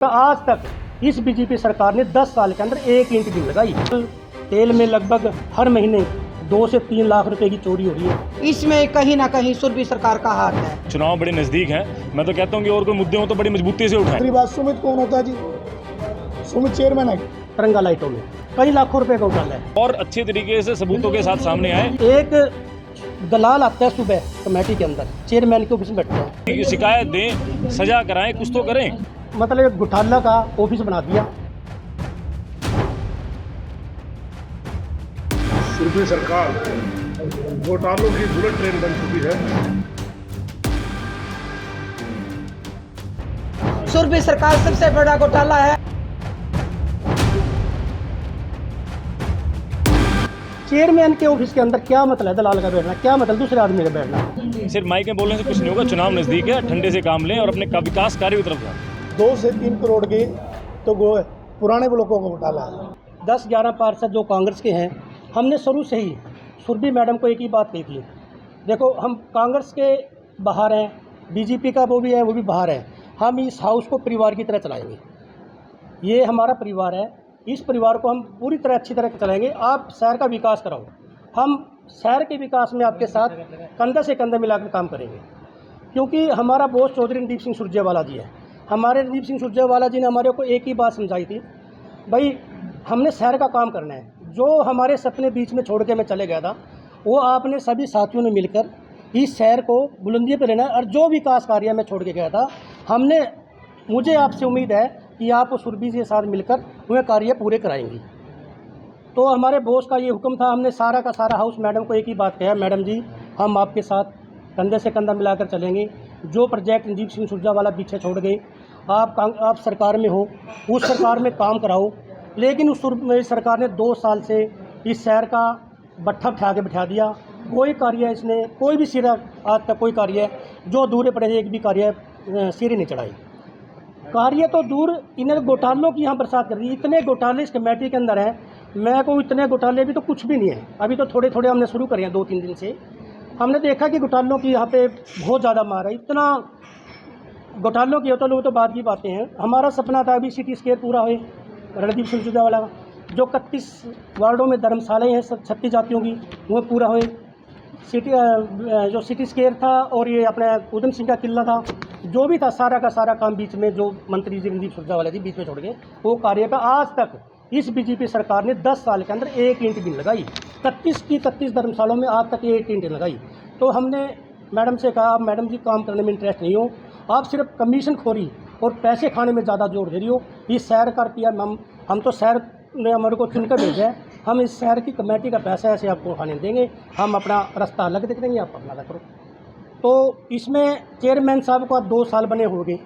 आज तक इस बीजेपी सरकार ने 10 साल के अंदर एक ईंट नहीं लगाई। तेल में लगभग हर महीने 2 से 3 लाख रुपए की चोरी हो रही है। इसमें कहीं ना कहीं सुरभि सरकार का हाथ है। चुनाव बड़े नजदीक हैं, मैं तो कहता हूँ कि और कोई मुद्दे हो तो बड़ी मजबूती से उठाएं। दूसरी बात, सुमित कौन होता है जी? सुमित चेयरमैन है। तिरंगा लाइटों में कई लाखों रुपए का घोटाला है और अच्छे तरीके से सबूतों के साथ सामने आए। एक दलाल आता है सुबह कमेटी के अंदर, चेयरमैन के ऑफिस में बैठते हैं, शिकायत दें, सजा कराएं, कुछ तो करें। मतलब एक घोटाला का ऑफिस बना दिया। सुरभि सरकार घोटालों की बुलेट ट्रेन बन चुकी है। सुरभि सरकार सबसे बड़ा घोटाला है। चेयरमैन के ऑफिस के अंदर क्या मतलब है दलाल का बैठना, क्या मतलब दूसरे आदमी का बैठना। सिर्फ माइक में बोलने से कुछ नहीं होगा। चुनाव नजदीक है, ठंडे से काम लें और अपने विकास कार्य की तरफ जाएं। 2 से 3 करोड़ के तो पुराने ब्लॉकों का घोटाला है। 10-11 पार्षद जो कांग्रेस के हैं, हमने शुरू से ही सुरभि मैडम को एक ही बात कही थी, देखो हम कांग्रेस के बाहर हैं, बीजेपी का वो भी है, वो भी बाहर है, हम इस हाउस को परिवार की तरह चलाएंगे। ये हमारा परिवार है, इस परिवार को हम पूरी तरह अच्छी तरह चलाएंगे। आप शहर का विकास कराओ, हम शहर के विकास में आपके साथ कंधा से कंधा मिलाकर काम करेंगे। क्योंकि हमारा बॉस चौधरी रणदीप सिंह सुरजेवाला जी है। हमारे रणदीप सिंह सुरजेवाला जी ने हमारे को एक ही बात समझाई थी, भाई हमने शहर का काम करना है। जो हमारे सपने बीच में छोड़ के मैं चले गया था, वो आपने सभी साथियों ने मिलकर इस शहर को बुलंदी पर लेना है। और जो विकास कार्य मैं छोड़ के गया था, मुझे आपसे उम्मीद है कि आप सुरभि के साथ मिलकर वह कार्य पूरे कराएंगी। तो हमारे बॉस का ये हुक्म था, हमने सारा का सारा हाउस मैडम को एक ही बात कहा, मैडम जी हम आपके साथ कंधे से कंधा मिलाकर चलेंगे। जो प्रोजेक्ट रणदीप सिंह सुरजेवाला पीछे छोड़ गए, आप सरकार में हो, उस सरकार में काम कराओ। लेकिन उस सरकार ने 2 साल से इस शहर का बट्ठा बिठा दिया। कोई कार्य इसने, कोई भी सिरा आज तक कोई कार्य जो अधूरे पड़े, एक भी कार्य सिरे नहीं चढ़ाई। कार्य तो दूर, इन्हें घोटालों की यहाँ बरसात कर रही है। इतने घोटाले इस कमेटी के अंदर हैं, मैं को इतने घोटाले भी तो कुछ भी नहीं है। अभी तो थोड़े थोड़े हमने शुरू करे हैं 2-3 दिन से। हमने देखा कि घोटालों की यहाँ पे बहुत ज़्यादा मार है। इतना घोटालों की होता तो बाद की बातें हैं। हमारा सपना था अभी सिटी स्केयर पूरा होए रणदीप सिंह सुरजेवाला, जो 31 वार्डों में धर्मशालाएँ हैं 36 जातियों की, वो पूरा होए। जो सिटी स्केयर था और ये अपने उधम सिंह का किला था, जो भी था सारा का सारा काम बीच में जो मंत्री जी रणदीप सुरजेवाला जी बीच में छोड़ गए, वो कार्य का आज तक इस बीजेपी सरकार ने 10 साल के अंदर एक ईंट भी लगाई। 31 धर्मशालों में आज तक एक ईंट लगाई। तो हमने मैडम से कहा, मैडम जी काम करने में इंटरेस्ट नहीं हो, आप सिर्फ कमीशन खोरी और पैसे खाने में ज़्यादा जोर दे रही हो। इस शहर का रुपया हम तो शहर ने हमारे को चुनकर भेजा है, हम इस शहर की कमेटी का पैसा ऐसे आपको खाने देंगे, हम अपना रास्ता अलग देख देंगे, आप अपना अलग करो। तो इसमें चेयरमैन साहब को अब 2 साल बने हो गए।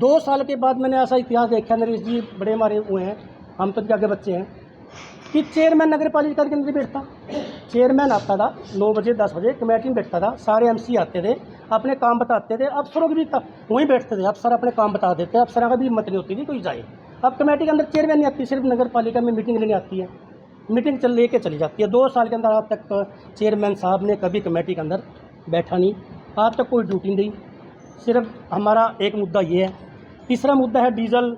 2 साल के बाद मैंने ऐसा इतिहास देखा, नरेश जी बड़े हमारे हुए हैं, हम तो आगे बच्चे हैं, कि चेयरमैन नगर पालिका के अंदर बैठता। चेयरमैन आता था 9 बजे 10 बजे, कमेटी में बैठता था, सारे एमसी आते थे, अपने काम बताते थे, अफसरों के भी वहीं बैठते थे, अफसर अपने काम बता देते, अफसरों का भी हिम्मत नहीं होती थी कोई जाए। अब कमेटी के अंदर चेयरमैन नहीं आती, सिर्फ नगर पालिका में मीटिंग लेने आती है, मीटिंग लेके चली जाती है। 2 साल के अंदर आज तक चेयरमैन साहब ने कभी कमेटी के अंदर बैठा नहीं, आज तक कोई ड्यूटी नहीं। सिर्फ हमारा एक मुद्दा ये है। तीसरा मुद्दा है डीजल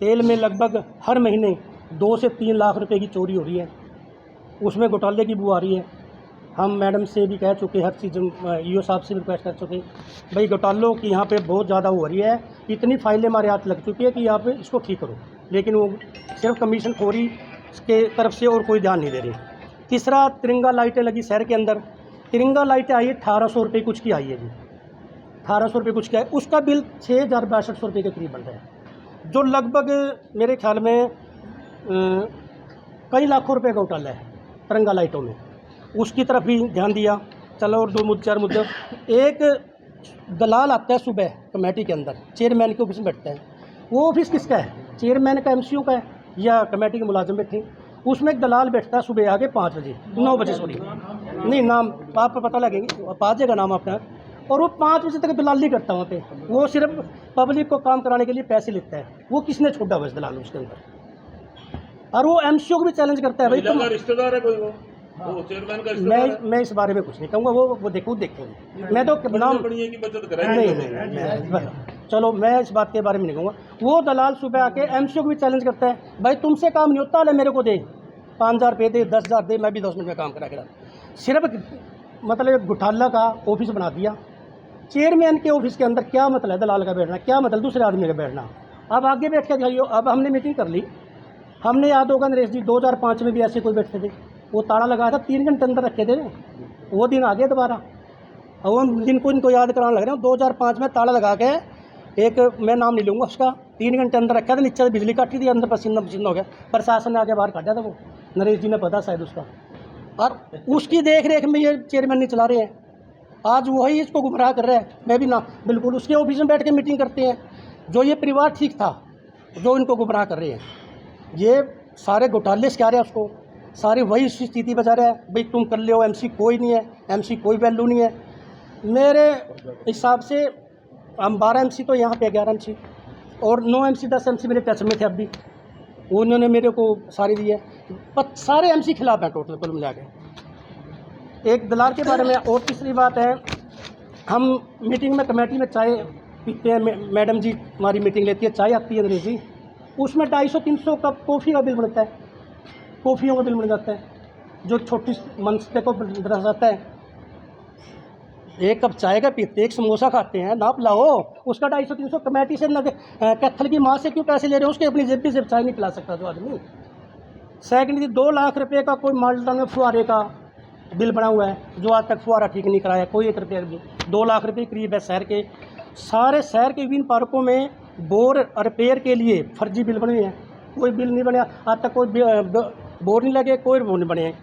तेल में लगभग हर महीने 2 से 3 लाख रुपए की चोरी हो रही है, उसमें घोटाले की बू आ रही है। हम मैडम से भी कह चुके, हर चीज़ ईओ साहब से भी रिक्वेस्ट कर चुके, भाई घोटालों की यहाँ पे बहुत ज़्यादा हो रही है, इतनी फाइलें हमारे हाथ लग चुकी है कि यहाँ पे इसको ठीक करो। लेकिन वो सिर्फ कमीशन खोरी के तरफ से और कोई ध्यान नहीं दे रही। तीसरा, तिरंगा लाइटें लगी शहर के अंदर, तिरंगा लाइटें आई 1800 रुपये कुछ की आई है जी, 1800 रुपये कुछ की है, उसका बिल 6062 रुपये के करीब बन रहा है, जो लगभग मेरे ख्याल में कई लाखों रुपए का घोटाला है तिरंगा लाइटों में। उसकी तरफ भी ध्यान दिया। चलो और 2-4 मुद्दे। एक दलाल आता है सुबह कमेटी के अंदर, चेयरमैन के ऑफिस में बैठता है। वो ऑफिस किसका है? चेयरमैन का, एमसीओ का है, या कमेटी के मुलाजिम बैठे। उसमें एक दलाल बैठता है सुबह आगे 5 बजे 9 बजे सॉरी नहीं, नाम आपको पता लगेगी, आ जाएगा नाम अपना। और वो 5 बजे तक दलाली करता है वहाँ पे। वो सिर्फ पब्लिक को काम कराने के लिए पैसे लेता है। वो किसने छोड़ा हुआ इस दलाल उसके अंदर? और वो एमसीओ को भी चैलेंज करता है, भाई तुम रिश्तेदार है कोई वो चेयरमैन का। मैं इस बारे में कुछ नहीं कहूँगा, वो देखेंगे। मैं तो नाम की बचत नहीं, चलो मैं इस बात के बारे में नहीं कहूँगा। वो दलाल सुबह आके एमसीओ को भी चैलेंज करता है, भाई तुमसे काम नहीं होता, ले मेरे को दे 5,000 रुपये दे, 10,000 दे, मैं भी 10 मिनट में काम करा के सिर्फ मतलब घोटाला का ऑफिस बना दिया। चेयरमैन के ऑफिस के अंदर क्या मतलब है दलाल का बैठना, क्या मतलब दूसरे आदमी का बैठना। अब आगे बैठ के दिखाइए। अब हमने मीटिंग कर ली, हमने याद होगा नरेश जी 2005 में भी ऐसे कोई बैठते थे, वो ताला लगाया था, 3 घंटे अंदर रखे थे, वो दिन आ गए दोबारा। और वो दिन को इनको याद कराने लग रहे हैं। 2005 में ताला लगा के एक, मैं नाम नहीं लूँगा उसका, 3 घंटे अंदर रखा था, नीचे से बिजली काटी थी, अंदर पसीना पसीना हो गया, प्रशासन ने आके बाहर काटा था। वो नरेश जी ने पता शायद उसका, और उसकी देख रेख में ये चेयरमैन नहीं चला रहे हैं। आज वही इसको गुमराह कर रहे हैं। मैं भी ना बिल्कुल उसके ऑफिस में बैठ के मीटिंग करते हैं। जो ये परिवार ठीक था, जो इनको गुमराह कर रहे हैं, ये सारे घोटाले से क्या रहे हैं उसको, सारी वही स्थिति बचा रहे हैं, भाई तुम कर ले हो, एमसी कोई नहीं है, एमसी कोई वैल्यू नहीं है। मेरे हिसाब से हम 12 एमसी तो यहाँ पे 11 एमसी और 9 एमसी 10 एमसी मेरे टच में थे। अब भी उन्होंने मेरे को सारी दी है, सारे एमसी खिलाफ हैं टोटल कुल मिला के। एक दलाल के बारे में और तीसरी बात है, हम मीटिंग में कमेटी में चाय पीते हैं, मैडम जी हमारी मीटिंग लेती है, चाय आती है नरेश जी, उसमें 250-300 कप कॉफ़ी का बिल बनता है, कॉफ़ियों का बिल बन जाता है, जो छोटी मनसते को दरस जाता है। एक कप चाय का पीते, एक समोसा खाते हैं, नाप लाओ, उसका 250-300 कमेटी से न कैथल की माँ से क्यों पैसे ले रहे हो, उसके अपनी जेब भी से चाय नहीं पिला सकता जो आदमी। सेकेंडली 2 लाख रुपये का कोई माल्टा में फुहारे का बिल बना हुआ है, जो आज तक फुहारा ठीक नहीं कराया कोई, 1 रुपये भी। 2 लाख रुपये करीब है शहर के, सारे शहर के विभिन्न पार्कों में बोर रिपेयर के लिए फर्जी बिल बने हैं, कोई बिल नहीं बना आज तक, कोई बोर नहीं लगे, कोई बोर नहीं बने।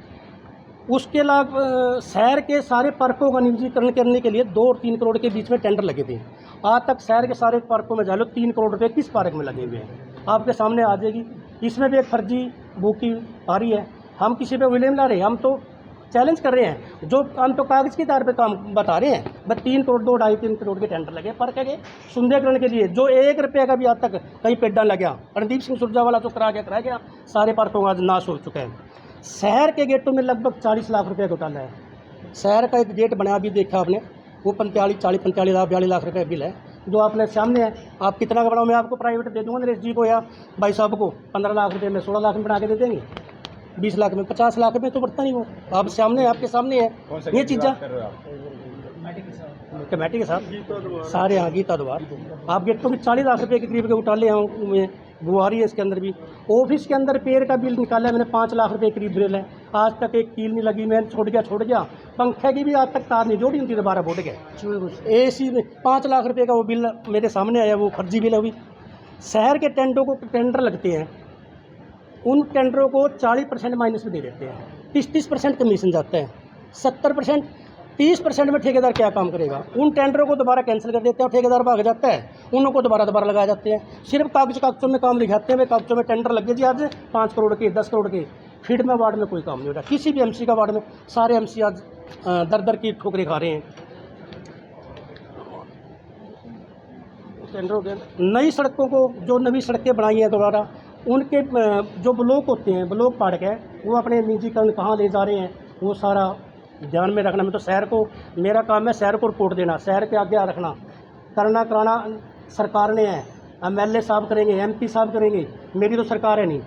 उसके अलावा शहर के सारे पार्कों का निजीकरण करने के लिए 2 और 3 करोड़ के बीच में टेंडर लगे थे। आज तक शहर के सारे पार्कों में जा लो 3 करोड़ रुपये किस पार्क में लगे हुए हैं, आपके सामने आ जाएगी। इसमें भी एक फर्जी बुकी आ रही है। हम किसी पे विलेम ला रहे हैं, हम तो चैलेंज कर रहे हैं, जो हम तो कागज़ के आधार पे काम बता रहे हैं। बस 3 करोड़ 2, 2.5-3 करोड़ के टेंडर लगे पार्क के सुंदरीकरण के लिए, जो 1 रुपये का भी आज तक कहीं पेड्डा लग गया। रणदीप सिंह सुरजावाला तो करा गया, सारे पार्कों का आज नाश हो चुका है। शहर के गेटों में लगभग 40 लाख रुपये घोटाला है। शहर का एक गेट बना, अभी देखा आपने, वो 45 लाख 42 लाख रुपये बिल है, जो आपने सामने है। आप कितना का बनाओ, मैं आपको प्राइवेट दे दूँगा नरेश जी को या भाई साहब को, 15 लाख रुपये में 16 लाख में बना के दे देंगे, 20 लाख में 50 लाख में तो बढ़ता नहीं। वो आप सामने, आपके सामने है ये चीज़ें कमेटी के साथ सारे। यहाँ गीता द्वार आप गेटों में 40 लाख रुपये के करीब के घोटाले हैं, गुवारी है इसके अंदर भी। ऑफिस के अंदर पेड़ का बिल निकाला है मैंने, 5 लाख रुपये करीब बिल है, आज तक एक कील नहीं लगी, मैंने छोड़ गया। पंखे की भी आज तक तार नहीं जोड़ी, उनकी दोबारा बोट गए। AC में 5 लाख रुपये का वो बिल मेरे सामने आया, वो फर्जी बिल है। अभी शहर के टेंडर लगते हैं, उन टेंडरों को 40% माइनस में दे देते हैं, 30% कमीशन जाता है, 70%, 30% में ठेकेदार क्या काम करेगा। उन टेंडरों को दोबारा कैंसिल कर देते हैं, ठेकेदार भाग जाता है, उनको दोबारा लगाए जाते हैं। सिर्फ कागजों में काम लिखाते हैं, वे कागजों में टेंडर लग गए जी आज 5 करोड़ के, 10 करोड़ के। फील्ड में वार्ड में कोई काम नहीं हो रहा, किसी भी MC का वार्ड में। सारे MC आज दर की ठोकरें खा रहे हैं। टेंडरों के नई सड़कों को, जो नई सड़कें बनाई हैं दोबारा, उनके जो ब्लॉक होते हैं, ब्लॉक पार्क है, वो अपने निजीकरण कहाँ ले जा रहे हैं, वो सारा ध्यान में रखना। मैं तो शहर को, मेरा काम है शहर को रिपोर्ट देना, शहर के आगे रखना, करना कराना सरकार ने है, MLA साहब करेंगे, MP साहब करेंगे, मेरी तो सरकार है नहीं।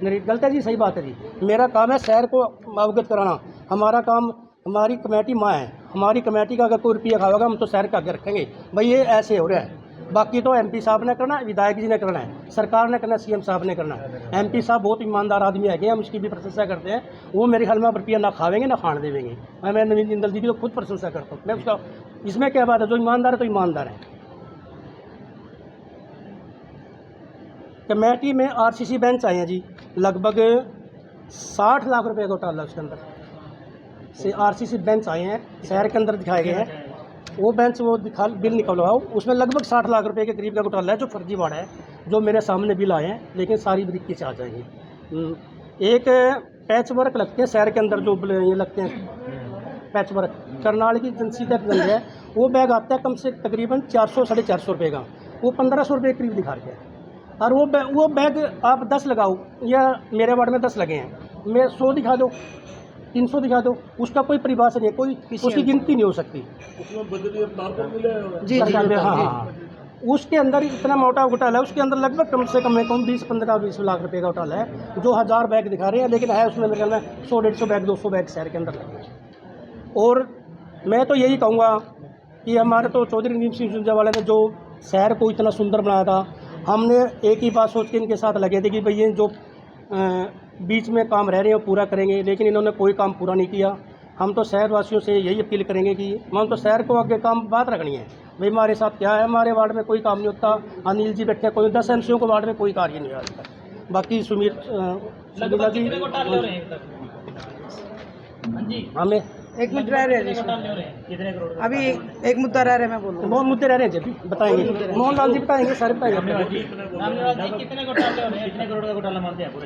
मेरी गलत है जी, सही बात है जी। मेरा काम है शहर को अवगत कराना, हमारा काम, हमारी कमेटी माँ है, हमारी कमेटी का अगर कोई रुपया खाएगा हम तो शहर के आगे रखेंगे, भाई ये ऐसे हो रहा है। बाकी तो MP साहब ने करना, विधायक जी ने करना है, सरकार ने करना, CM साहब ने करना है। MP साहब बहुत ईमानदार आदमी है, हम उसकी भी प्रशंसा करते हैं। वो मेरे ख्याल में रुपया ना खावेंगे ना खान देवेंगे। मैं नवीन जिंदल जी की तो खुद प्रशंसा करता हूँ, मैं उसका, इसमें क्या बात है, जो ईमानदार है तो ईमानदार है। कमेटी में RCC बेंच आए हैं जी, लगभग 60 लाख रुपये घोटाला उसके अंदर से RCC बेंच आए हैं, शहर के अंदर दिखाए गए हैं। वो बेंच वो बिल निकलवाओ, उसमें लगभग 60 लाख रुपए के करीब का घोटाला है, जो फर्जीवाड़ा है, जो मेरे सामने बिल आए हैं, लेकिन सारी बरीकी से आ जाएंगी। एक पैच वर्क लगते हैं शहर के अंदर, जो ये लगते हैं पैच वर्क, करनाल की एजेंसी तक गंज है, वो बैग आता है कम से तकरीबन 400-450 रुपये का, वो 1500 रुपये करीब दिखा रहे हैं। और वो बैग आप 10 लगाओ, या मेरे वार्ड में 10 लगे हैं, मैं 100 दिखा दो, 300 दिखा दो, उसका कोई परिभाषा नहीं है, कोई उसकी गिनती नहीं हो सकती। उसमें बजरी तार तो मिले जी, हाँ, उसके अंदर इतना मोटा घोटाला है, उसके अंदर लगभग कम से कम 20 लाख रुपए का घोटाला है, जो 1000 बैग दिखा रहे हैं, लेकिन है उसमें मेरे ख्याल में 100-150 बैग 200 बैग शहर के अंदर लगे। और मैं तो यही कहूँगा कि हमारे तो चौधरी नीम सिंह सुरजेवाला ने जो शहर को इतना सुंदर बनाया था, हमने एक ही बात सोच के इनके साथ लगे थे कि भाई ये जो बीच में काम रह रहे हैं वो पूरा करेंगे, लेकिन इन्होंने कोई काम पूरा नहीं किया। हम तो शहरवासियों से यही अपील करेंगे कि हम तो शहर को आगे काम बात रखनी है, भाई हमारे साथ क्या है, हमारे वार्ड में कोई काम नहीं होता, अनिल जी बैठे कोई 10 एमसीओ को वार्ड में कोई कार्य नहीं आता। बाकी सुमित हमें 1 मिनट रह रहे हैं, अभी एक मुद्दा रह रहे, मैं बोल रहा हूँ। बहुत मुद्दे रह रहे हैं जी, बताएंगे मोहन लाल जी बताएंगे, सारे बताएंगे।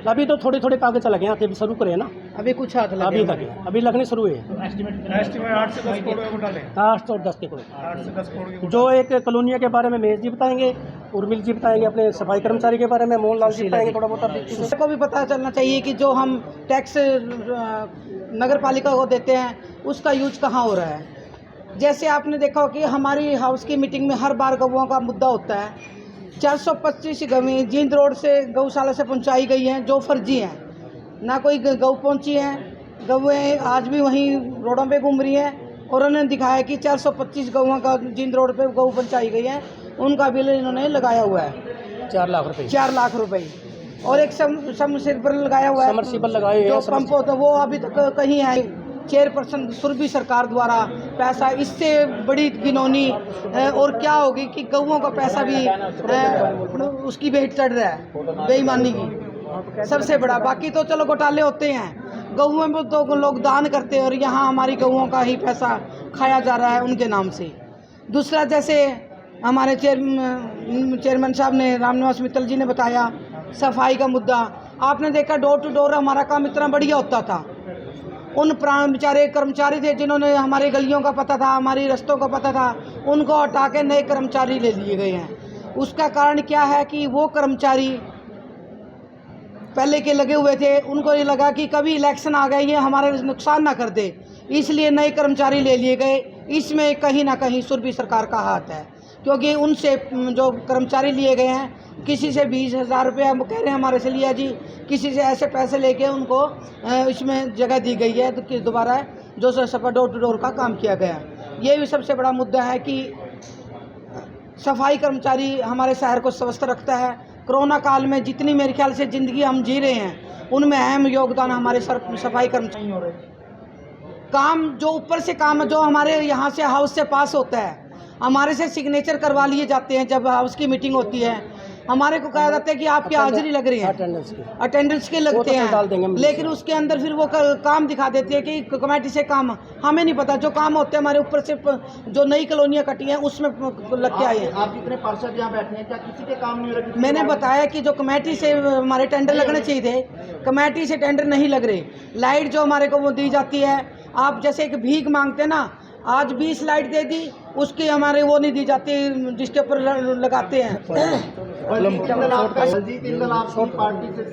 अभी तो थोड़े थोड़े कागज लगे हैं, अभी शुरू करें ना, अभी कुछ हाथ लगे अभी तक अभी लगने शुरू हुए हैं। एस्टिमेट 8 से 10 करोड़ का घोटाले 8 और 10 के करोड़ 8 से 10 करोड़ की जो एक कॉलोनिया के बारे में महेश जी बताएंगे, उर्मिल जी बताएंगे अपने सफाई कर्मचारी के बारे में, मोहन लाल जी बताएंगे थोड़ा बहुत। किसी को भी पता चलना चाहिए कि जो हम टैक्स नगर पालिका को देते हैं उसका यूज कहाँ हो रहा है। जैसे आपने देखा हो कि हमारी हाउस की मीटिंग में हर बार गौओं का मुद्दा होता है। 425 गवें जींद रोड से गौशाला से पहुंचाई गई हैं जो फर्जी हैं, ना कोई गौ पहुंची हैं, गौएँ आज भी वहीं रोडों पे घूम रही हैं। और उन्होंने दिखाया कि 425 गौओं का जींद रोड पे गौ पहुंचाई गई है, उनका बिल इन्होंने लगाया हुआ है 4 लाख रुपए 4 लाख रुपए। और एक समरसीबल लगाया हुआ है, समरसीबल लगाए जो हैं, पंप होता है वो अभी तक कहीं है। चेयरपर्सन सुरभि सरकार द्वारा पैसा, इससे बड़ी गिनौनी और क्या होगी कि गौओं का पैसा भी उसकी भेंट चढ़ रहा है, बेईमानी की सबसे बड़ा। बाकी तो चलो घोटाले होते हैं, गौओं में तो लोग दान करते हैं और यहाँ हमारी गौओं का ही पैसा खाया जा रहा है उनके नाम से। दूसरा, जैसे हमारे चेयरमैन साहब ने, रामनिवास मित्तल जी ने बताया, सफाई का मुद्दा आपने देखा, डोर टू डोर हमारा काम इतना बढ़िया होता था। उन बेचारे कर्मचारी थे जिन्होंने हमारी गलियों का पता था, हमारी रस्तों का पता था, उनको हटा के नए कर्मचारी ले लिए गए हैं। उसका कारण क्या है कि वो कर्मचारी पहले के लगे हुए थे, उनको ये लगा कि कभी इलेक्शन आ गए ये हमारे नुकसान ना कर दे, इसलिए नए कर्मचारी ले लिए गए। इसमें कहीं ना कहीं सुरभि सरकार का हाथ है, क्योंकि उनसे जो कर्मचारी लिए गए हैं, किसी से 20,000 रुपये हम कह रहे हैं हमारे से लिया जी, किसी से ऐसे पैसे लेके उनको इसमें जगह दी गई है, तो दोबारा जो सफा डोर टू डोर का काम किया गया। ये भी सबसे बड़ा मुद्दा है कि सफाई कर्मचारी हमारे शहर को स्वस्थ रखता है। कोरोना काल में जितनी मेरे ख्याल से ज़िंदगी हम जी रहे हैं, उनमें अहम योगदान हमारे सफाई कर्मचारी हो रहे हैं। काम जो ऊपर से काम जो हमारे यहाँ से हाउस से पास होता है, हमारे से सिग्नेचर करवा लिए जाते हैं जब हाउस की मीटिंग होती है, हमारे को कहा जाता है कि आपकी हाजिरी लग रही है, अटेंडेंस के लगते हैं, लेकिन उसके अंदर फिर वो काम दिखा देते हैं कि कमेटी से काम, हमें नहीं पता जो काम होते हैं हमारे ऊपर से जो नई कॉलोनियाँ कटी हैं उसमें लग के आए हैं। आप जितने पार्षद यहाँ बैठे हैं, क्या किसी के काम नहीं हो रहे? मैंने बताया कि जो कमेटी से हमारे टेंडर लगने चाहिए थे, कमेटी से टेंडर नहीं लग रहे। लाइट जो हमारे को वो दी जाती है, आप जैसे एक भीख मांगते हैं ना, आज 20 लाइट दे दी, उसकी हमारे वो नहीं दी जाती जिसके ऊपर लगाते हैं। बलजीत इंदल आपकी पार्टी से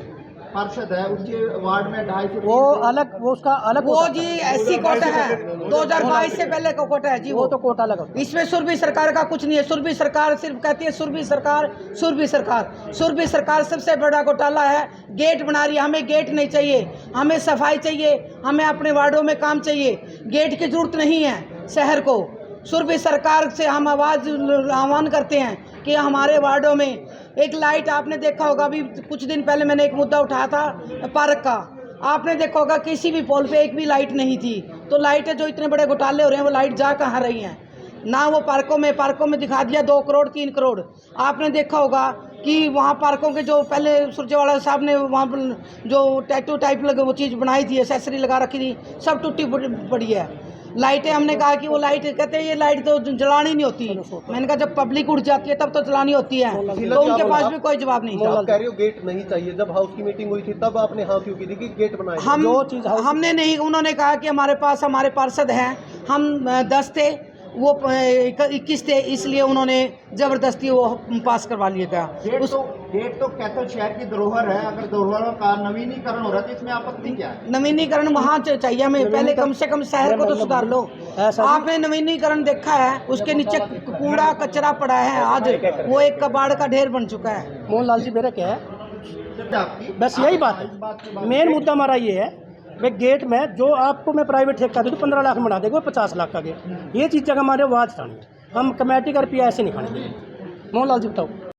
पार्षद है, उसके वार्ड में 250 वो अलग, वो उसका अलग वो जी एससी कोटा है, 2022 से पहले का कोटा है जी, वो तो कोटा लगा। इसमें सुरभि सरकार का कुछ नहीं है। सुरभि सरकार सिर्फ कहती है सुरभि सरकार, सुरभि सरकार। सुरभि सरकार सबसे बड़ा घोटाला है, गेट बना रही है। हमें गेट नहीं चाहिए, हमें सफाई चाहिए, हमें अपने वार्डों में काम चाहिए, गेट की जरूरत नहीं है शहर को। सुरभि सरकार से हम आह्वान करते हैं कि हमारे वार्डों में एक लाइट, आपने देखा होगा अभी कुछ दिन पहले मैंने एक मुद्दा उठाया था पार्क का, आपने देखा होगा किसी भी पोल पे एक भी लाइट नहीं थी। तो लाइटें जो इतने बड़े घोटाले हो रहे हैं, वो लाइट जा कहाँ रही हैं? ना वो पार्कों में दिखा दिया 2 करोड़ 3 करोड़। आपने देखा होगा कि वहाँ पार्कों के जो पहले सुरजेवाला साहब ने वहाँ जो टैटू टाइप लगे वो चीज़ बनाई थी, एसेसरी लगा रखी थी, सब टूटी पड़ी है। लाइटें हमने कहा कि वो लाइट, कहते हैं ये लाइट तो जलानी नहीं होती। मैंने कहा जब पब्लिक उठ जाती है तब तो जलानी होती है, तो उनके पास भी कोई जवाब नहीं था। आप कह रहे हो गेट नहीं चाहिए, जब हाउस की मीटिंग हुई थी तब आपने हाँ क्यों की थी कि गेट बनाए? हमने नहीं, उन्होंने कहा कि हमारे पास हमारे पार्षद हैं, हम 10 थे, वो 21 थे, इसलिए उन्होंने ज़बरदस्ती वो पास करवा लिया गया। गेट तो कैथल शहर की धरोहर है, अगर धरोहर का नवीनीकरण हो रहा है तो इसमें आपत्ति क्या है? नवीनीकरण वहाँ चाहिए हमें, पहले कम से कम शहर को तो सुधार लो। आपने नवीनीकरण देखा है, उसके नीचे कूड़ा कचरा पड़ा है, आज वो एक कबाड़ का ढेर बन चुका है। मोहनलाल जी मेरा क्या है, आपकी बस यही बात है। मेन मुद्दा हमारा ये है भाई, गेट में जो आपको मैं प्राइवेट ठेका दूँ तो 15 लाख में बना देगा, 50 लाख का गेट, ये चीज़ जगह हमारे आवाज़ उठानी है। हम कमेटी का रुपया ऐसे नहीं खाने देंगे। मोहनलाल जी बताओ।